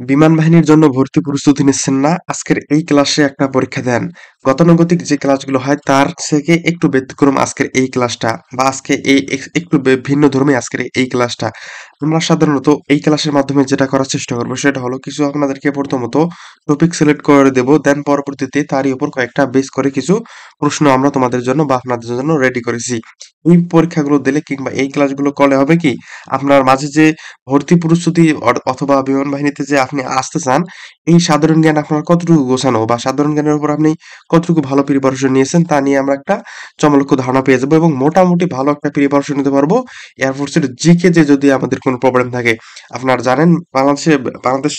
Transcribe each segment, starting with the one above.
বিমান বাহিনীর জন্য ভর্তি প্রস্তুতি নিচ্ছেন না? আজকের এই ক্লাসে একটা পরীক্ষা দেন। গতানুগতিক যে ক্লাসগুলো হয় তার থেকে একটু ব্যতিক্রম আজকের এই ক্লাসটা বা আজকে এই একটু ভিন্নধর্মী আজকের এই ক্লাসটা। আমরা সাধারণত এই ক্লাসের মাধ্যমে যেটা করার চেষ্টা করব সেটা হলো কিছু আপনাদেরকে প্রথমত টপিক সিলেক্ট করে দেব। দেন পরবর্তীতে তারই উপর কয়েকটা বেস করে কিছু প্রশ্ন আমরা তোমাদের জন্য বা আপনাদের জন্য রেডি করেছি। এই পরীক্ষাগুলো দিলে কিংবা এই ক্লাসগুলো করলে হবে কি আপনার মাঝে যে ভর্তি প্রস্তুতি অথবা বিমান বাহিনীতে যে আপনি আসতে চান, এই সাধারণ জ্ঞান আপনার কতটুকু গোছানো বা সাধারণ জ্ঞানের উপর আপনি কতটুকু ভালো প্রিপারেশন নিয়েছেন তা নিয়ে আমরা একটা চমকপ্রদ ধারণা পেয়ে যাবো এবং মোটামুটি ভালো একটা প্রিপারেশন নিতে পারবো। এয়ারফোর্সের জিকে যে যদি আমাদের কোনো প্রবলেম থাকে, আপনারা জানেন বাংলাদেশ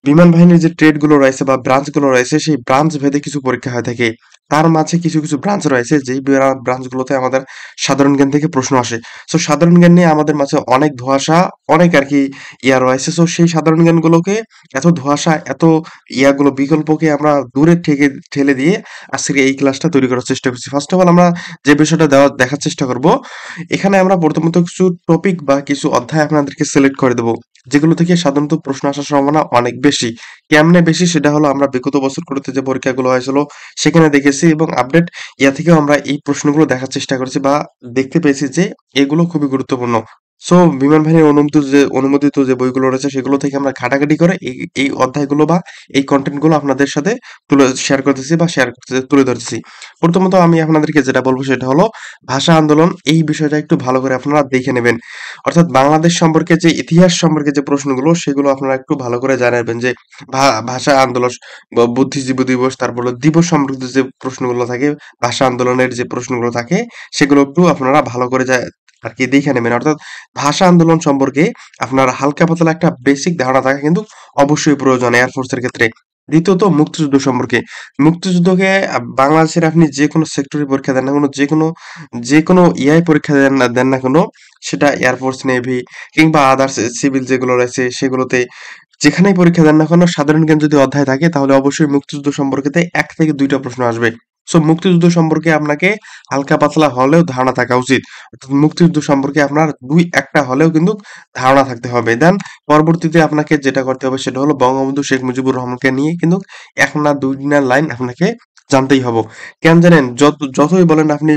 বিমান বাহিনীর যে ট্রেড গুলো রয়েছে বা ব্রাঞ্চ গুলো রয়েছে সেই ব্রাঞ্চ ভেদে কিছু পরীক্ষা হয়ে থাকে। তার মাঝে কিছু কিছু ব্রাঞ্চ রয়েছে যেই ব্রাঞ্চ গুলোতে আমাদের সাধারণ জ্ঞান থেকে প্রশ্ন আসে। সো সাধারণ জ্ঞান নিয়ে আমাদের মাঝে অনেক ধোঁয়াশা, অনেক আরকি রয়েছে। সো সেই সাধারণ জ্ঞানগুলোকে এত ধোঁয়াশা, এত বিকল্পকে আমরা দূরে ঠেলে দিয়ে আজকের এই ক্লাসটা তৈরি করার চেষ্টা করছি। ফার্স্ট অফ অল আমরা যে বিষয়টা দেখার চেষ্টা করব, এখানে আমরা প্রথমত কিছু টপিক বা কিছু অধ্যায় আপনাদেরকে সিলেক্ট করে দেব। যেগুলো থেকে সাধারণত প্রশ্ন আসার সম্ভাবনা অনেক বেশি। কেমনে বেশি সেটা হলো আমরা বিগত বছরগুলোতে যে পরীক্ষাগুলো হয়েছিল সেখানে দেখেছি এবং আপডেট থেকেও আমরা এই প্রশ্নগুলো দেখার চেষ্টা করেছি বা দেখতে পেয়েছি যে এগুলো খুবই গুরুত্বপূর্ণ। সো বিমান বাহিনীর অনুমোদিত যে বইগুলো রয়েছে সেগুলো থেকে আমরা ঘাটাঘাটি করে এই অধ্যায়গুলো বা এই কনটেন্ট গুলো আপনাদের সাথে শেয়ার করতেছি বা তুলে ধরতেছি। প্রথমত আমি আপনাদেরকে যেটা বলবো সেটা হলো ভাষা আন্দোলন। এই বিষয়টা একটু ভালো করে আপনারা দেখে নেবেন। অর্থাৎ বাংলাদেশ সম্পর্কে যে ইতিহাস সম্পর্কে যে প্রশ্নগুলো সেগুলো আপনারা একটু ভালো করে জানাবেন যে ভাষা আন্দোলন, বুদ্ধিজীবী দিবস, তারপর হলো দিবস সম্পর্কিত যে প্রশ্নগুলো থাকে, ভাষা আন্দোলনের যে প্রশ্নগুলো থাকে সেগুলো একটু আপনারা ভালো করে আরকি দেখে নেবেন। অর্থাৎ ভাষা আন্দোলন সম্পর্কে আপনার হালকা পাতলা একটা বেসিক ধারণা থাকা কিন্তু অবশ্যই প্রয়োজন এয়ারফোর্সের ক্ষেত্রে। দ্বিতীয়ত মুক্তিযুদ্ধ সম্পর্কে। মুক্তিযুদ্ধকে বাংলাদেশের আপনি যেকোনো সেক্টরে পরীক্ষা দেন না কেন, যেকোনো পরীক্ষা দেন না কেন, সেটা এয়ারফোর্স, নেভি কিংবা আদার্স সিভিল যেগুলো রয়েছে সেগুলোতে যেখানেই পরীক্ষা দেন না কেন সাধারণ জ্ঞান যদি অধ্যায় থাকে তাহলে অবশ্যই মুক্তিযুদ্ধ সম্পর্কেতে ১ থেকে ২ টা প্রশ্ন আসবে। সো মুক্তিযুদ্ধ সম্পর্কে আপনাকে হালকা পাতলা হলেও ধারণা থাকা উচিত। অর্থাৎ মুক্তিযুদ্ধ সম্পর্কে আপনার ২-১ টা হলেও কিন্তু ধারণা থাকতে হবে। দেন পরবর্তীতে আপনাকে যেটা করতে হবে সেটা হলো বঙ্গবন্ধু শেখ মুজিবুর রহমানকে নিয়ে কিন্তু ১ না ২ না লাইন আপনাকে জানতেই হবে। কেন জানেন? যতই বলেন আপনি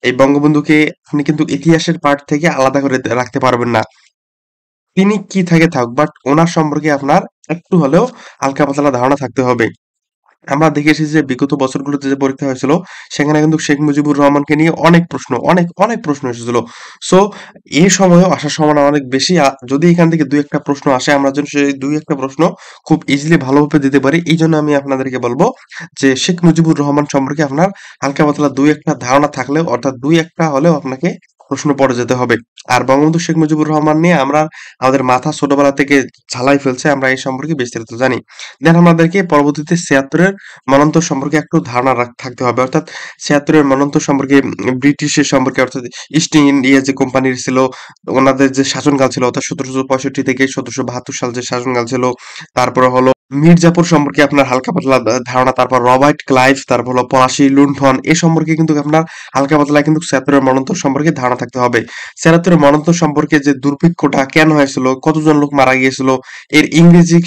এই বঙ্গবন্ধুকে আপনি কিন্তু ইতিহাসের পার্ট থেকে আলাদা করে রাখতে পারবেন না। তিনি কি থেকে থাকুক বাট উনার সম্পর্কে আপনার একটু হলেও হালকা পাতলা ধারণা থাকতে হবে। আমরা দেখে এসেছি যে বিগত বছরগুলোতে যে পরীক্ষা হয়েছিল সেখানে কিন্তু শেখ মুজিবুর রহমানকে নিয়ে অনেক প্রশ্ন এসেছিল। সো এই সময়েও আসার সম্ভাবনা অনেক বেশি। যদি এখান থেকে ২-১ টা প্রশ্ন আসে আমরা যেন সেই ২-১ টা প্রশ্ন খুব ইজিলি ভালোভাবে দিতে পারি। এইজন্য আমি আপনাদেরকে বলব যে শেখ মুজিবুর রহমান সম্পর্কে আপনার হালকা পাতলা ২-১ টা ধারণা থাকলেও অর্থাৎ ২-১ টা হলেও আপনাকে প্রশ্ন পড়ে যেতে হবে। আর বঙ্গবন্ধু শেখ মুজিবুর রহমান নিয়ে আমাদের মাথা ছোটবেলা থেকে ঝালাই ফেলছে। আমরা এই সম্পর্কে বিস্তারিত জানি। দেন আমাদেরকে পরবর্তীতে ৭৬ এর মন্বন্তর সম্পর্কে একটু ধারণা থাকতে হবে। অর্থাৎ ৭৬ এর মন্বন্তর সম্পর্কে ব্রিটিশের সম্পর্কে অর্থাৎ ইস্ট ইন্ডিয়া যে কোম্পানির ছিল ওনাদের যে শাসনকাল ছিল অর্থাৎ ১৭৬৫ থেকে ১৭৭২ সাল যে শাসনকাল ছিল। তারপরে হলো মির্জাপুর সম্পর্কে আপনার হালকা পাতলা ধারণা। তারপর রবার্ট ক্লাইভ, তারপর হলো পলাশী, লুণ্ঠন এ সম্পর্কে কিন্তু আপনার হালকা পাতলা কিন্তু ৭৬ এর মন্বন্তর সম্পর্কে ধারণা থাকতে হবে। ৭৬ এর মন্বন্তর সম্পর্কে যে দুর্ভিক্ষটা কেন হয়েছিল, কতজন লোক মারা গিয়েছিল, এর ইংরেজি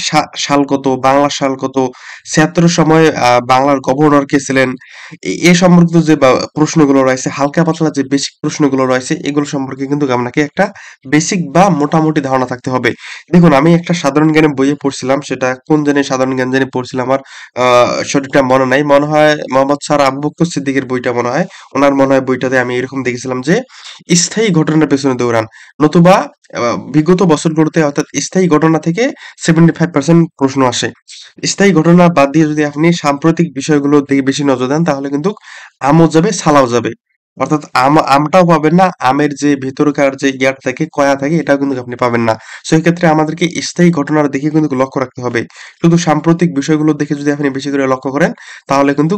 সাল কত, বাংলা সাল কত, ৭৬ এর সময় বাংলার গভর্নর কে ছিলেন, এ সম্পর্কিত যে প্রশ্নগুলো রয়েছে, হালকা পাতলা যে বেসিক প্রশ্নগুলো রয়েছে এগুলো সম্পর্কে কিন্তু আপনাকে একটা বেসিক বা মোটামুটি ধারণা থাকতে হবে। দেখুন আমি একটা সাধারণ জ্ঞানের বইয়ে পড়ছিলাম, সেটা কোন জানি সাধারণ জ্ঞান জানি পড়ছিলাম, আমার সঠিকটা মনে নাই। মনে হয় মোহাম্মদ স্যার আবু বকর সিদ্দিকের বইটা মনে হয়। উনার মনে হয় বইটাতে আমি এরকম দেখেছিলাম যে স্থায়ী ঘটনার পেছনে দৌড়ান, নতুবা বিগত বছরগুলোতে অর্থাৎ স্থায়ী ঘটনা থেকে 75% প্রশ্ন আসে। স্থায়ী ঘটনা বাদ দিয়ে যদি আপনি সাম্প্রতিক বিষয়গুলোর দিকে বেশি নজর দেন তাহলে কিন্তু আমও যাবে, ছালাও যাবে। অর্থাৎ আমটাও পাবেন না, আমের যে ভেতরকার যে থাকে, কয়া থাকে এটাও কিন্তু আপনি পাবেন না। সো এক্ষেত্রে আমাদেরকে স্থায়ী ঘটনার দিকে কিন্তু লক্ষ্য রাখতে হবে। শুধু সাম্প্রতিক বিষয়গুলোর দিকে যদি আপনি বেশি করে লক্ষ্য করেন তাহলে কিন্তু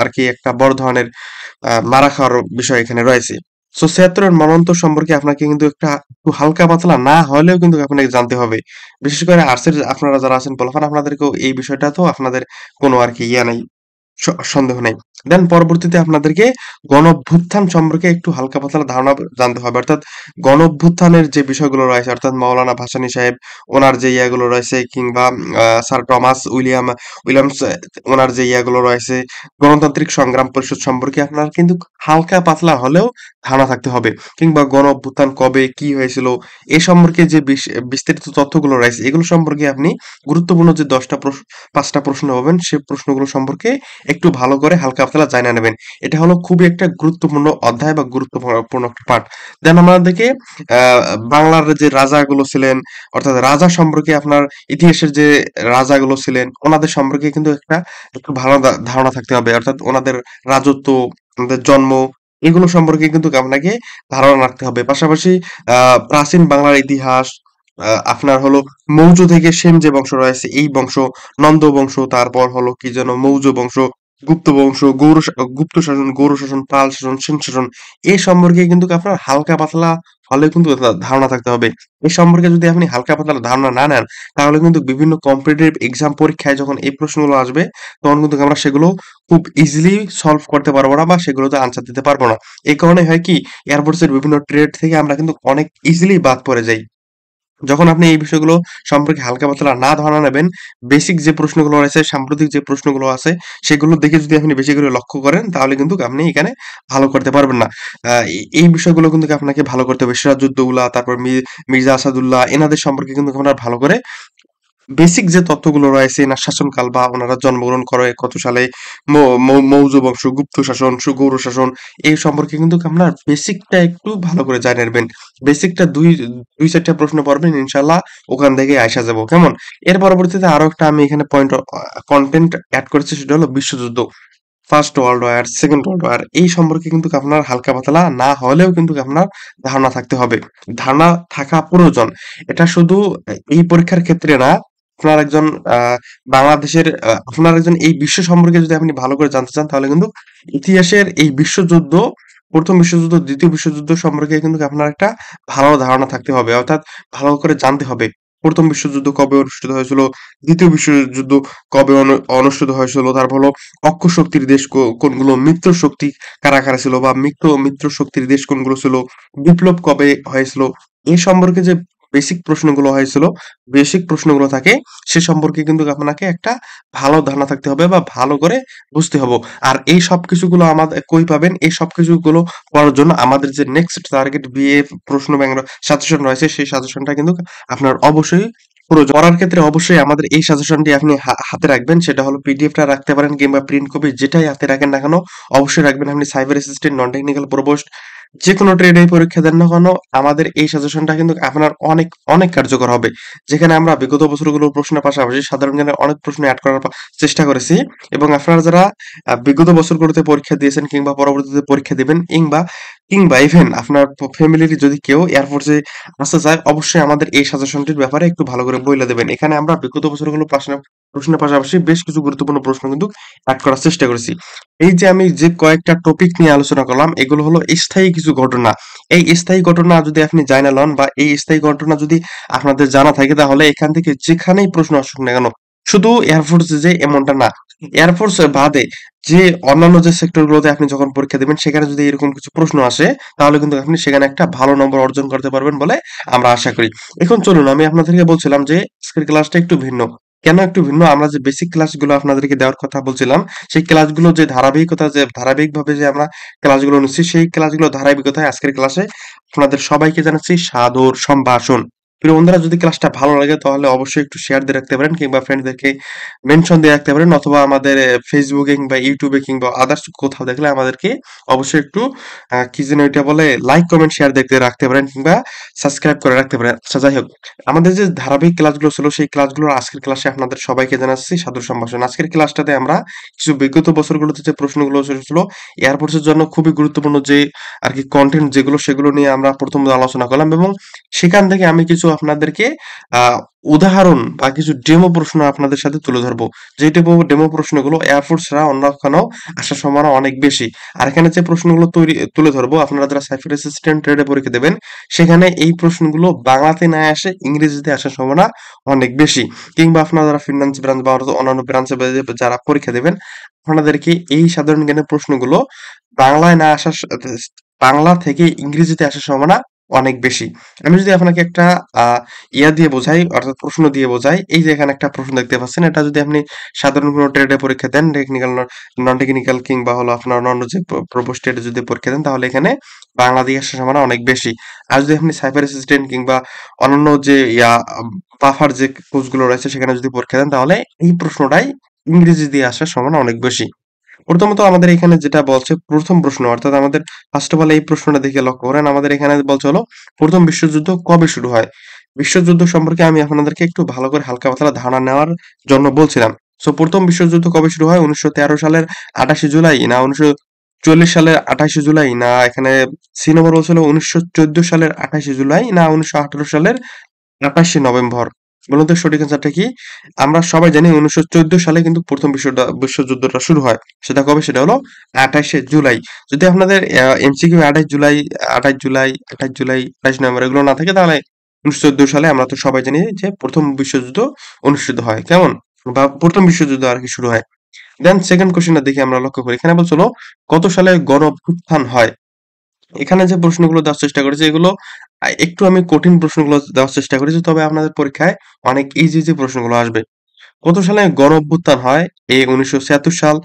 আরকি একটা বড় ধরনের মারা খাওয়ার বিষয় এখানে রয়েছে। সো ৭৬ এর মন্বন্তর সম্পর্কে আপনাকে কিন্তু একটু হালকা পাতলা না হলেও কিন্তু আপনাকে জানতে হবে। বিশেষ করে আর্টসের আপনারা যারা আছেন পোলাপান আপনাদেরকেও এই বিষয়টা তো আপনাদের কোনো আরকি নাই, সন্দেহ নাই। দেন পরবর্তীতে আপনাদেরকে গণঅভ্যুত্থান সম্পর্কে একটু হালকা পাতলা ধারণা জানতে হবে। অর্থাৎ গণঅভ্যুত্থানের যে বিষয়গুলো রয়েছে, অর্থাৎ মাওলানা ভাসানী সাহেব ওনার যে ইয়াগুলো রয়েছে, কিংবা স্যার টমাস উইলিয়ামস ওনার যে ইয়াগুলো রয়েছে, গণতান্ত্রিক সংগ্রাম পরিষদ সম্পর্কে আপনার কিন্তু হালকা পাতলা হলেও ধারণা থাকতে হবে। কিংবা গণঅভ্যুত্থান কবে কি হয়েছিল এ সম্পর্কে যে বিস্তারিত তথ্যগুলো রয়েছে, এগুলো সম্পর্কে আপনি গুরুত্বপূর্ণ যে 5টা প্রশ্ন পাবেন, সে প্রশ্নগুলো সম্পর্কে একটু ভালো করে হালকা পাতলা জানা নেবেন। এটা হলো খুবই একটা গুরুত্বপূর্ণ অধ্যায় বা গুরুত্বপূর্ণ একটা পার্ট। দেন আমাদেরকে আহ বাংলার যে রাজাগুলো ছিলেন, অর্থাৎ রাজা সম্পর্কে আপনার ইতিহাসের যে রাজাগুলো ছিলেন ওনাদের সম্পর্কে কিন্তু একটু ভালো ধারণা থাকতে হবে। অর্থাৎ ওনাদের রাজত্ব, ওনাদের জন্ম, এগুলো সম্পর্কে কিন্তু আপনাকে ধারণা রাখতে হবে। পাশাপাশি প্রাচীন বাংলার ইতিহাস, আপনার হলো মৌর্য থেকে সেন যে বংশ রয়েছে এই বংশ, নন্দ বংশ, তারপর হলো কি যেন মৌর্য বংশ, গুপ্ত বংশ, গুপ্ত শাসন, গৌর শাসন, পাল শাসন, সেন শাসন, এই সম্পর্কে কিন্তু আপনার হালকা পাতলা হলেও কিন্তু ধারণা থাকতে হবে। এই সম্পর্কে যদি আপনি হালকা পাতলা ধারণা না নেন, তাহলে কিন্তু বিভিন্ন কম্পিটিটিভ এক্সাম পরীক্ষায় যখন এই প্রশ্নগুলো আসবে, তখন কিন্তু আমরা সেগুলো খুব ইজিলি সলভ করতে পারবো না বা সেগুলোতে আনসার দিতে পারবো না। এই কারণে হয় কি, এয়ারফোর্সের বিভিন্ন ট্রেড থেকে আমরা কিন্তু অনেক ইজিলি বাদ পড়ে যাই। যখন আপনি এই বিষয়গুলো সম্পর্কে হালকা পাতলা না ধারণা নেবেন, বেসিক যে প্রশ্নগুলো রয়েছে, সাম্প্রতিক যে প্রশ্নগুলো আছে, সেগুলো দেখে যদি আপনি বেশি করে লক্ষ্য করেন, তাহলে কিন্তু আপনি এখানে ভালো করতে পারবেন না। এই বিষয়গুলো কিন্তু আপনাকে ভালো করতে হবে। সিরাজউদ্দৌলা, তারপর মির্জা আসাদুল্লাহ, এনাদের সম্পর্কে কিন্তু আপনার ভালো করে বেসিক যে তথ্যগুলো রয়েছে, এনার শাসনকাল বা ওনারা জন্মগ্রহণ করে কত সালে, মৌর্য বংশ, গুপ্ত শাসন, গৌর শাসন, এই সম্পর্কে কিন্তু আপনার বেসিকটা একটু ভালো করে জানিয়ে নেবেন। বেসিকটা দুই চারটা প্রশ্ন পড়বেন, ইনশাল্লাহ ওখান থেকে আইসা যাবো, কেমন? এর পরবর্তীতে আরো একটা আমি এখানে কন্টেন্ট অ্যাড করেছি, সেটা হলো বিশ্বযুদ্ধ। First world war, second world war, এই সম্পর্কে কিন্তু আপনার হালকা পাতলা না হলেও কিন্তু আপনার ধারণা থাকতে হবে। ধারণা থাকা প্রয়োজন। এটা শুধু এই পরীক্ষার ক্ষেত্রে না, আপনার একজন বাংলাদেশের আপনার একজন এই বিশ্ব সম্পর্কে যদি আপনি ভালো করে জানতে চান, তাহলে কিন্তু ইতিহাসের এই বিশ্বযুদ্ধ, প্রথম বিশ্বযুদ্ধ, দ্বিতীয় বিশ্বযুদ্ধ সম্পর্কে কিন্তু আপনার একটা ভালো ধারণা থাকতে হবে। অর্থাৎ ভালো করে জানতে হবে প্রথম বিশ্বযুদ্ধ কবে অনুষ্ঠিত হয়েছিল, দ্বিতীয় বিশ্বযুদ্ধ কবে অনুষ্ঠিত হয়েছিল, তারপর হলো অক্ষ শক্তির দেশ কোনগুলো, মিত্র শক্তি কারা কারা ছিল, বা মিত্র শক্তির দেশ কোনগুলো ছিল, বিপ্লব কবে হয়েছিল, এই সম্পর্কে যে বেসিক প্রশ্নগুলো থাকে, সে সম্পর্কে কিন্তু আপনাকে একটা ভালো ধারণা থাকতে হবে বা ভালো করে বুঝতে হবে। আর এই সবকিছুগুলো আমাদের কই পাবেন? এই সবকিছুগুলো করার জন্য আমাদের যে নেক্সট টার্গেট বিএ প্রশ্ন ব্যাংক সাজেশন রয়েছে, সেই সাজেশনটা কিন্তু আপনার অবশ্যই প্রয়োজন। পড়ার ক্ষেত্রে অবশ্যই আমাদের এই সাজেশনটি আপনি হাতে রাখবেন। সেটা হলো পিডিএফটা রাখতে পারেন কিংবা প্রিন্ট কপি, যেটাই হাতে রাখেন না কেন, অবশ্যই রাখবেন। আপনি সাইবার অ্যাসিস্ট্যান্ট, নন টেকনিক্যাল প্রবোস্ট, যেকোনো ট্রেডে পরীক্ষা দেন না কেন, আমাদের এই সাজেশনটা কিন্তু আপনার অনেক অনেক কার্যকর হবে। যেখানে আমরা বিগত বছরগুলোর প্রশ্নের পাশাপাশি সাধারণ জ্ঞানের অনেক প্রশ্ন অ্যাড করার চেষ্টা করেছি। এবং আপনারা যারা বিগত বছরগুলোতে পরীক্ষা দিয়েছেন কিংবা পরবর্তীতে পরীক্ষা দিবেন, কিংবা কিংবা ইভেন আপনার ফ্যামিলির যদি কেউ এয়ারফোর্সে আসতে চায়, অবশ্যই আমাদের এই সাজেশনটির ব্যাপারে একটু ভালো করে বইলে দেবেন। এখানে আমরা বিগত বছরগুলো প্রশ্নের পাশাপাশি বেশ কিছু গুরুত্বপূর্ণ প্রশ্ন কিন্তু অ্যাড করার চেষ্টা করেছি। এই যে আমি যে কয়েকটা টপিক নিয়ে আলোচনা করলাম, এগুলো হলো স্থায়ী কিছু ঘটনা। এই স্থায়ী ঘটনা যদি আপনি জানা লন, বা এই স্থায়ী ঘটনা যদি আপনাদের জানা থাকে, তাহলে এখান থেকে যেখানেই প্রশ্ন আসুক না কেন, শুধু এয়ারফোর্স যে এমনটা না, এয়ারফোর্স বাদে যে অন্যান্য যে সেক্টর গুলোতে আপনি যখন পরীক্ষা দেবেন, সেখানে যদি এরকম কিছু প্রশ্ন আসে, তাহলে কিন্তু আপনি সেখানে একটা ভালো নম্বর অর্জন করতে পারবেন বলে আমরা আশা করি। এখন চলুন, আমি আপনাদেরকে বলছিলাম যে আজকের ক্লাসটা একটু ভিন্ন। কেন একটু ভিন্ন? আমরা যে বেসিক ক্লাসগুলো আপনাদেরকে দেওয়ার কথা বলছিলাম, সেই ক্লাসগুলো যে ধারাবাহিকভাবে যে আমরা ক্লাসগুলো নিচ্ছি, সেই ক্লাসগুলো ধারাবাহিকতায় আজকের ক্লাসে আপনাদের সবাইকে জানাচ্ছি সাদর সম্ভাষণ। প্রিয় বন্ধুরা, যদি ক্লাসটা ভালো লাগে তাহলে অবশ্যই একটু শেয়ার দিয়ে রাখতে পারেন, কিংবা ফ্রেন্ডদেরকে মেনশন দিয়ে রাখতে পারেন, অথবা আমাদের ফেসবুকে কিংবা ইউটিউবে কিংবা আদার্স কোথাও দেখলে আমাদেরকে অবশ্যই একটু কি যেন এটা বলে, লাইক কমেন্ট শেয়ার দেখতে রাখতে পারেন, কিংবা সাবস্ক্রাইব করে রাখতে পারেন। আচ্ছা, যাই হোক, আমাদের যে ধারাবাহিক ক্লাসগুলো ছিল, সেই ক্লাসগুলোর আজকের ক্লাসে আপনাদের সবাইকে জানাচ্ছি সাদর সম্ভাষণ। আজকের ক্লাসটাতে আমরা কিছু বিগত বছরগুলোতে যে প্রশ্নগুলো এসেছিল এয়ারফোর্সের জন্য খুবই গুরুত্বপূর্ণ যে আর কি কন্টেন্ট যেগুলো, সেগুলো নিয়ে আমরা প্রথম আলোচনা করলাম, এবং সেখান থেকে আমি কিছু কিছু আপনাদেরকে আহ উদাহরণ বা কিছু ডেমো প্রশ্ন আপনাদের সাথে তুলে ধরবো, যে ডেমো প্রশ্নগুলো এয়ারফোর্সরা অন্য কোথাও আসার সম্ভাবনা অনেক বেশি। আর এখানে যে প্রশ্নগুলো তুলে ধরবো, আপনারা যারা সাইফার অ্যাসিস্ট্যান্ট ট্রেডে পরীক্ষা দেবেন, সেখানে এই প্রশ্নগুলো বাংলাতে না আসে ইংরেজিতে আসার সম্ভাবনা অনেক বেশি। কিংবা আপনারা যারা ফিন্যান্স ব্রাঞ্চ বা অন্যান্য ব্রাঞ্চে যারা পরীক্ষা দেবেন, আপনাদেরকে এই সাধারণ জ্ঞানের প্রশ্নগুলো বাংলায় না আসার বাংলা থেকে ইংরেজিতে আসার সম্ভাবনা অনেক বেশি। আমি যদি আপনাকে একটা ইয়া দিয়ে বোঝাই, অর্থাৎ প্রশ্ন দিয়ে বোঝাই, এই যে এখানে একটা প্রশ্ন দেখতে পাচ্ছেন, এটা যদি আপনি সাধারণ কোনো ট্রেডে পরীক্ষা দেন, টেকনিক্যাল নন টেকনিক্যাল কিংবা হলো আপনার অন্যান্য যে প্রপোজ ট্রেডে যদি পরীক্ষা দেন, তাহলে এখানে বাংলা দিয়ে আসার সম্ভাবনা অনেক বেশি। আর যদি আপনি সাইবার অ্যাসিস্ট্যান্ট কিংবা অন্যান্য যে বাফার যে কোর্সগুলো রয়েছে সেখানে যদি পরীক্ষা দেন, তাহলে এই প্রশ্নটাই ইংরেজি দিয়ে আসার সম্ভাবনা অনেক বেশি। প্রথমত আমাদের এখানে যেটা বলছে প্রথম প্রশ্ন, অর্থাৎ আমাদের ফার্স্ট অফ অল এই প্রশ্নটা দিকে লক্ষ্য করেন। আমাদের এখানে বলছে হলো প্রথম বিশ্বযুদ্ধ কবে শুরু হয়। বিশ্বযুদ্ধ সম্পর্কে আমি আপনাদেরকে একটু ভালো করে হালকা পাতলা ধারণা নেওয়ার জন্য বলছিলাম। সো প্রথম বিশ্বযুদ্ধ কবে শুরু হয়? 1913 সালের 28শে জুলাই, না 1940 সালের 28শে জুলাই, না এখানে সি নম্বর বলছিল 1914 সালের 28শে জুলাই, না 1918 সালের 28শে নভেম্বর। বলুন তো সঠিক অ্যান্সারটা কি? আমরা সবাই জানি 1914 সালে কিন্তু প্রথম বিশ্বযুদ্ধটা শুরু হয়। সেটা কবে? সেটা হলো 28শে জুলাই। যদি আপনাদের এমসিকিউ 28 জুলাই, 28 জুলাই, 28 জুলাই, 28 নভেম্বর এগুলো না থাকে, তাহলে 1914 সালে আমরা তো সবাই জানি যে প্রথম বিশ্বযুদ্ধ অনুষ্ঠিত হয়। কেমন? বা প্রথম বিশ্বযুদ্ধ আর কি শুরু হয়। দেন সেকেন্ড কোশ্চেনটা দেখি আমরা লক্ষ্য করি। এখানে বলছিল কত সালে গণ অভ্যুত্থান হয়? এখানে যে প্রশ্নগুলো দেওয়ার চেষ্টা করেছি, এগুলো একটু আমি কঠিন প্রশ্নগুলো দেওয়ার চেষ্টা করেছি, তবে আপনাদের পরীক্ষায় অনেক ইজি প্রশ্নগুলো আসবে। কত সালে গণ অভ্যুত্থান হয়? এ 1976 সাল,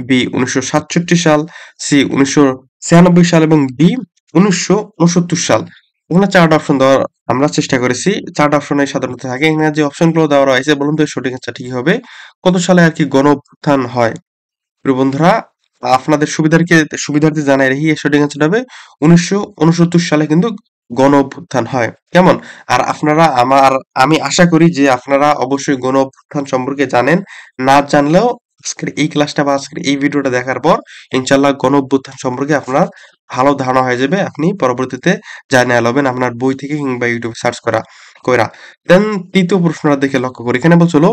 বি 1967 সাল, সি 1996 সাল এবং ডি 1969 সাল। এখানে চারটা অপশন দেওয়ার আমরা চেষ্টা করেছি। চারটা অপশনে সাধারণত থাকে। এখানে যে অপশনগুলো দেওয়া রয়েছে, বলুন তো সঠিক অ্যান্সারটা কি হবে? কত সালে আর কি গণ অভ্যুত্থান হয়? প্রিয় বন্ধুরা, আপনাদের সুবিধার্থে জানাই রাখি, এর সঠিক অ্যান্সার হবে 1969 সালে কিন্তু গণ অভ্যুত্থান হয়। কেমন? আর আপনারা আমি আশা করি যে আপনারা অবশ্যই গণ অভ্যুত্থান সম্পর্কে জানেন। না জানলেও আজকের এই ক্লাসটা বা আজকের এই ভিডিওটা দেখার পর ইনশাল্লাহ গণ অভ্যুত্থান সম্পর্কে আপনার ভালো ধারণা হয়ে যাবে। আপনি পরবর্তীতে জানিয়ে লবেন আপনার বই থেকে কিংবা ইউটিউবে সার্চ কইরা। দেন তৃতীয় প্রশ্নটা দেখে লক্ষ্য করি। এখানে বলছিল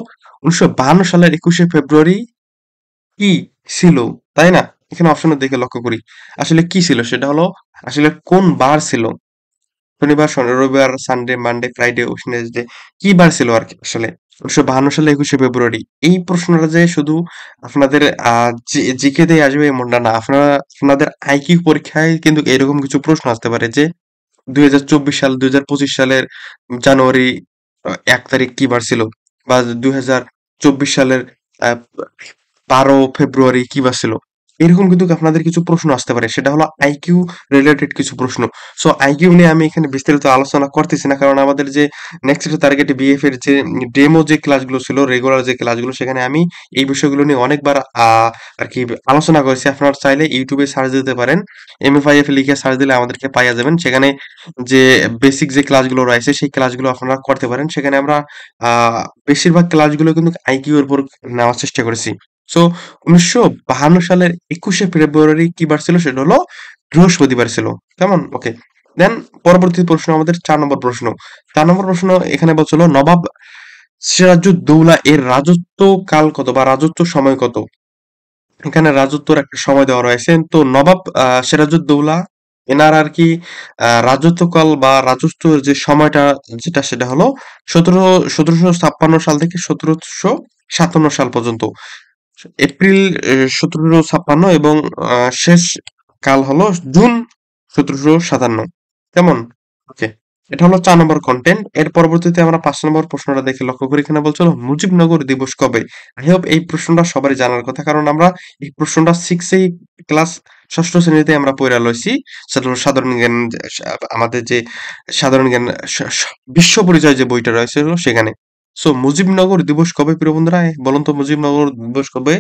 1952 সালের 21শে ফেব্রুয়ারি কি ছিল, তাই না? এখানে অপশনের দিকে লক্ষ্য করি। আসলে কি ছিল? সেটা হলো আসলে কোন বার ছিল? শনিবার, রবিবার, সানডে, মানডে, ফ্রাইডে, ওয়েডনেসডে, কি বার ছিল আর কি আসলে? 1952 সালে 21শে ফেব্রুয়ারি। এই প্রশ্নটা যে শুধু আপনাদের জিকে তেই আসবে এমনটা না। আপনাদের আইকিউ পরীক্ষায় কিন্তু এরকম কিছু প্রশ্ন আসতে পারে যে 2024 সাল, 2025 সালের জানুয়ারি 1 তারিখ কি বার ছিল? বা 2024 সালের আ 12 ফেব্রুয়ারি কি বার ছিল? এরকম কিন্তু আপনাদের কিছু প্রশ্ন আসতে পারে। সেটা হলো আইকিউ রিলেটেড কিছু প্রশ্ন। সো আইকিউ নিয়ে আমি এখানে বিস্তারিত আলোচনা করতেছি না। কারণ আমাদের যে নেক্সট টার্গেটে বিএফ এর যে ডেমো যে ক্লাসগুলো ছিল, রেগুলার যে ক্লাসগুলো, সেখানে আমি এই বিষয়গুলো নিয়ে অনেকবার আরকি আলোচনা করেছি। আপনারা চাইলে ইউটিউবে সার্চ দিতে পারেন। MFIF লিখে সার্চ দিলে আমাদেরকে পাইয়া যাবেন। সেখানে যে বেসিক যে ক্লাসগুলো রয়েছে সেই ক্লাসগুলো আপনারা করতে পারেন। সেখানে আমরা আ বেশিরভাগ ক্লাসগুলো কিন্তু আইকিউ এর উপর নেওয়ার চেষ্টা করেছি। সো 1952 সালের 21শে ফেব্রুয়ারি কি বার ছিল? সেটা হলো বৃহস্পতিবার ছিল। কেমন? ওকে। দেন পরবর্তী প্রশ্ন আমাদের 4 নম্বর প্রশ্ন। 4 নম্বর প্রশ্ন এখানে বলছিল নবাব সিরাজউদ্দৌলা এর রাজত্ব কাল কত বা রাজত্ব সময় কত? এখানে রাজত্বর একটা সময় দেওয়া রয়েছে। তো নবাব সিরাজউদ্দৌলা এনার আর কি রাজত্বকাল বা রাজত্বের যে সময়টা যেটা সেটা হলো 1756 সাল থেকে 1757 সাল পর্যন্ত। এপ্রিল 1756 এবং শেষ কাল হলো জুন 1757। কেমন? ওকে। এটা হলো 4 নম্বর কন্টেন্ট। এর পরবর্তীতে আমরা 5 নম্বর প্রশ্নটা দেখে লক্ষ্য করি। এখানে বলছিল মুজিবনগর দিবস কবে? আই হোপ এই প্রশ্নটা সবারই জানার কথা। কারণ আমরা এই প্রশ্নটা 6 এই ক্লাস 6ষ্ঠ শ্রেণীতে আমরা পইড়া লইছি। সেটা হলো সাধারণ জ্ঞান, আমাদের যে সাধারণ জ্ঞান বিশ্ব পরিচয় যে বইটা রয়েছে সেখানে। সো মুজিবনগর দিবস কবে প্রিয় বন্ধুরা? বলুন তো মুজিবনগর দিবস কবে?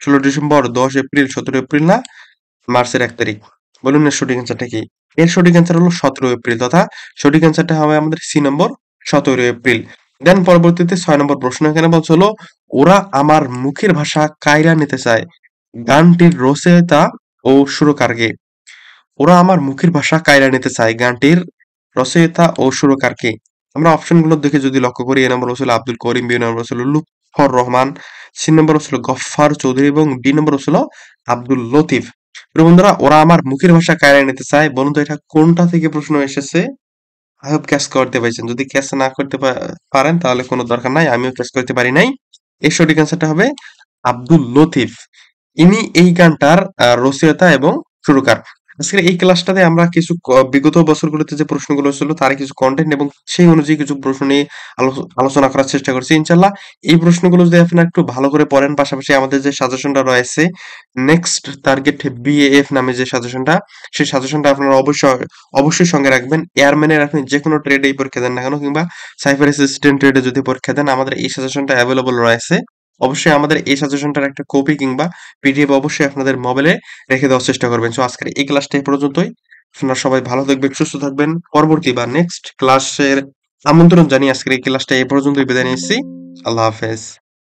16 ডিসেম্বর, 10 এপ্রিল, 17 এপ্রিল, না মার্চের 1 তারিখ? বলুন এর সঠিক অ্যান্সারটা কি? এর সঠিক অ্যান্সার হলো 17 এপ্রিল, তথা সঠিক অ্যান্সারটা হবে আমাদের সি নম্বর 17 এপ্রিল। দেন পরবর্তীতে 6 নম্বর প্রশ্ন এখানে বলছে হলো ওরা আমার মুখের ভাষা কায়রা নিতে চায় গানটির রচয়িতা ও সুরকার কে? ওরা আমার মুখের ভাষা কায়রা নিতে চায় গানটির রচয়িতা ও সুরকার কে? আমরা অপশনগুলো দেখে যদি লক্ষ্য করি, এ নম্বর হচ্ছিল আব্দুল করিম, বি নম্বর হচ্ছিল লুৎফর রহমান, সি নম্বর হচ্ছিল গফফার চৌধুরী এবং ডি নম্বর হচ্ছিল আব্দুল লতিফ। প্রিয় বন্ধুরা, ওরা আমার মুখের ভাষা কায়রা নিতে চায়, বলুন তো এটা কোনটা থেকে প্রশ্ন এসেছে? আই হোপ ক্যাচ করতে পারছেন। যদি ক্যাচ না করতে পারেন তাহলে কোনো দরকার নাই, আমিও ক্যাচ করতে পারি নাই। এর সঠিক অ্যান্সারটা হবে আব্দুল লতিফ। ইনি এই গানটার রচয়িতা এবং সুরকার। আজকের এই ক্লাসটাতে আমরা কিছু বিগত বছরগুলোতে যে প্রশ্নগুলো ছিল তার কিছু কন্টেন্ট এবং সেই অনুযায়ী কিছু প্রশ্ন নিয়ে আলোচনা করার চেষ্টা করছি। ইনশাল্লাহ এই প্রশ্নগুলো যদি আপনারা একটু ভালো করে পড়েন, পাশাপাশি আমাদের যে সাজেশনটা রয়েছে নেক্সট টার্গেট বিএএফ নামে যে সাজেশনটা, সেই সাজেশনটা আপনারা অবশ্যই সঙ্গে রাখবেন। এয়ারম্যানের আপনি যে কোনো ট্রেডেই পরীক্ষা দেন না কেন, কিংবা সাইফার অ্যাসিস্ট্যান্ট ট্রেডে যদি পরীক্ষা দেন, আমাদের এই সাজেশনটা অ্যাভেলেবল রয়েছে। অবশ্যই আমাদের এই সাজেশনটার একটা কপি কিংবা পিডিএফ অবশ্যই আপনাদের মোবাইলে রেখে দেওয়ার চেষ্টা করবেন। সো আজকের এই ক্লাসটা এই পর্যন্তই। আপনারা সবাই ভালো থাকবেন, সুস্থ থাকবেন। পরবর্তী বা নেক্সট ক্লাসের আমন্ত্রণ জানিয়ে আজকের এই ক্লাসটা এই পর্যন্তই বিদায় নিচ্ছি। আল্লাহ হাফেজ।